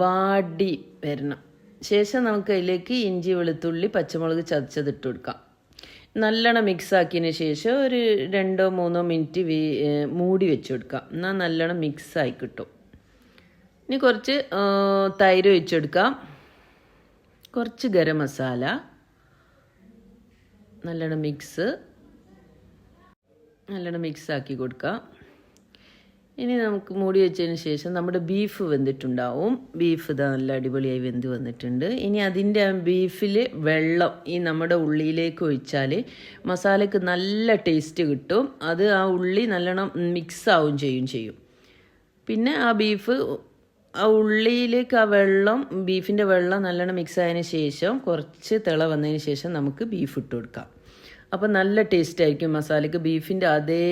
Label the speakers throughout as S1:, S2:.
S1: വാടി വരണം. ശേഷം നമുക്ക് അതിലേക്ക് ഇഞ്ചി വെളുത്തുള്ളി പച്ചമുളക് ചതച്ചതിട്ട് കൊടുക്കാം. നല്ലോണം മിക്സാക്കിയതിന് ശേഷം ഒരു 2-3 മിനിറ്റ് മൂടി വെച്ച് കൊടുക്കാം. എന്നാൽ നല്ലോണം മിക്സായി കിട്ടും. ഇനി കുറച്ച് തൈര് ഒഴിച്ചെടുക്കാം. കുറച്ച് ഗരം മസാല, നല്ലോണം മിക്സാക്കി കൊടുക്കാം. ഇനി നമുക്ക് മൂടി വെച്ചതിന് ശേഷം നമ്മുടെ ബീഫ് വെന്തിട്ടുണ്ടാവും. ബീഫ് ഇതാ നല്ല അടിപൊളിയായി വെന്ത് വന്നിട്ടുണ്ട്. ഇനി അതിൻ്റെ ബീഫിൽ വെള്ളം ഈ നമ്മുടെ ഉള്ളിയിലേക്ക് ഒഴിച്ചാൽ മസാലയ്ക്ക് നല്ല ടേസ്റ്റ് കിട്ടും. അത് ആ ഉള്ളി നല്ലോണം മിക്സ് ആവും ചെയ്യും. പിന്നെ ആ ഉള്ളിയിലേക്ക് ആ വെള്ളം ബീഫിൻ്റെ വെള്ളം നല്ലോണം മിക്സ് ആയതിനു ശേഷം കുറച്ച് തിള വന്നതിന് ശേഷം നമുക്ക് ബീഫ് ഇട്ട് കൊടുക്കാം. അപ്പോൾ നല്ല ടേസ്റ്റ് ആയിരിക്കും. മസാലയ്ക്ക് ബീഫിൻ്റെ അതേ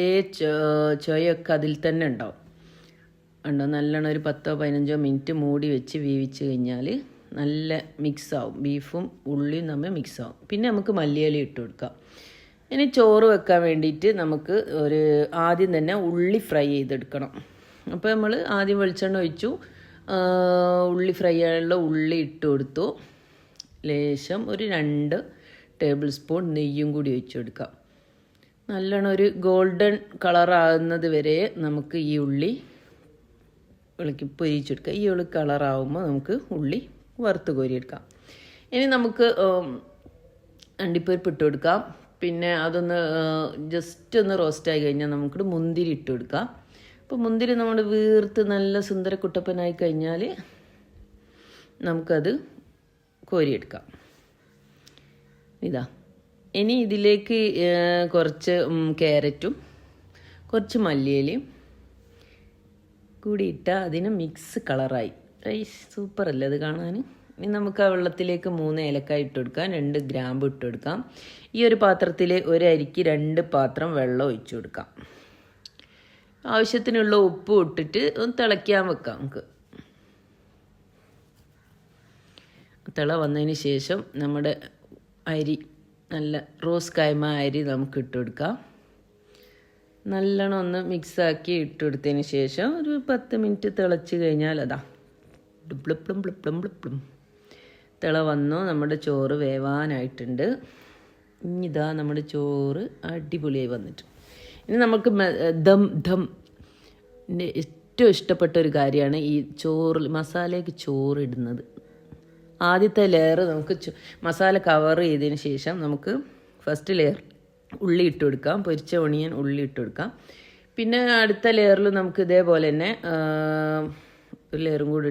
S1: ചൊയൊക്കെ അതിൽ തന്നെ ഉണ്ടാവും. നല്ലോണം ഒരു 10-15 മിനിറ്റ് മൂടി വെച്ച് വേവിച്ച് കഴിഞ്ഞാൽ നല്ല മിക്സാവും. ബീഫും ഉള്ളിയും തമ്മിൽ മിക്സാവും. പിന്നെ നമുക്ക് മല്ലിയില ഇട്ട് കൊടുക്കാം. ഇനി ചോറ് വെക്കാൻ വേണ്ടിയിട്ട് നമുക്ക് ആദ്യം തന്നെ ഉള്ളി ഫ്രൈ ചെയ്തെടുക്കണം. അപ്പോൾ നമ്മൾ ആദ്യം വെളിച്ചെണ്ണ ഒഴിച്ചു, ഉള്ളി ഫ്രൈ ആയുള്ള ഉള്ളി ഇട്ട് കൊടുത്തു. ലേശം ഒരു 2 ടേബിൾ സ്പൂൺ നെയ്യും കൂടി ഒഴിച്ചു കൊടുക്കാം. നല്ലോണം ഒരു ഗോൾഡൻ കളറാകുന്നത് വരെ നമുക്ക് ഈ ഉള്ളി പൊരിച്ചെടുക്കാം. ഈ ഉള്ളി കളറാകുമ്പോൾ നമുക്ക് ഉള്ളി വറുത്ത് കോരിയെടുക്കാം. ഇനി നമുക്ക് അണ്ടിപ്പരിപ്പ് ഇട്ട് കൊടുക്കാം. പിന്നെ അതൊന്ന് ജസ്റ്റ് ഒന്ന് റോസ്റ്റായി കഴിഞ്ഞാൽ നമുക്ക് മുന്തിരി ഇട്ട് കൊടുക്കാം. അപ്പോൾ മുന്തിരി നമ്മൾ വീർത്ത് നല്ല സുന്ദര കുട്ടപ്പനായി കഴിഞ്ഞാൽ നമുക്കത് കോരിയെടുക്കാം. ഇനി ഇതിലേക്ക് കുറച്ച് ക്യാരറ്റും കുറച്ച് മല്ലിയിലയും കൂടി ഇട്ടാൽ അതിന് മിക്സ് കളറായി. സൂപ്പറല്ലേ അത് കാണാൻ. ഇനി നമുക്ക് ആ വെള്ളത്തിലേക്ക് 3 ഏലക്കായ ഇട്ട് കൊടുക്കാം, 2 ഗ്രാമ്പ് ഇട്ട് കൊടുക്കാം. ഈ ഒരു പാത്രത്തിൽ ഒരു അരിക്ക് 2 പാത്രം വെള്ളം ഒഴിച്ചു കൊടുക്കാം. ആവശ്യത്തിനുള്ള ഉപ്പ് ഇട്ടിട്ട് ഒന്ന് തിളയ്ക്കാൻ വെക്കാം. നമുക്ക് തിള വന്നതിന് ശേഷം നമ്മുടെ അരി നല്ല റോസ് കൈമ അരി നമുക്ക് ഇട്ട് കൊടുക്കാം. നല്ലോണം ഒന്ന് മിക്സാക്കി ഇട്ട് കൊടുത്തതിന് ശേഷം ഒരു 10 മിനിറ്റ് തിളച്ച് കഴിഞ്ഞാൽ ബ്ലിപ്ലും തിള വന്നു. നമ്മുടെ ചോറ് വേവാനായിട്ടുണ്ട്. ഇതാ നമ്മുടെ ചോറ് അടിപൊളിയായി വന്നിട്ട്. ഇനി നമുക്ക് എൻ്റെ ഏറ്റവും ഇഷ്ടപ്പെട്ട ഒരു കാര്യമാണ് ഈ മസാലയ്ക്ക് ചോറിടുന്നത്. ആദ്യത്തെ ലെയർ നമുക്ക് മസാല കവർ ചെയ്തതിന് ശേഷം നമുക്ക് ഫസ്റ്റ് ലെയർ ഉള്ളി ഇട്ട് കൊടുക്കാം. പൊരിച്ച ഒണിയൻ ഉള്ളി ഇട്ട് കൊടുക്കാം. പിന്നെ അടുത്ത ലെയറിൽ നമുക്ക് ഇതേപോലെ തന്നെ ഒരു ലെയറും കൂടി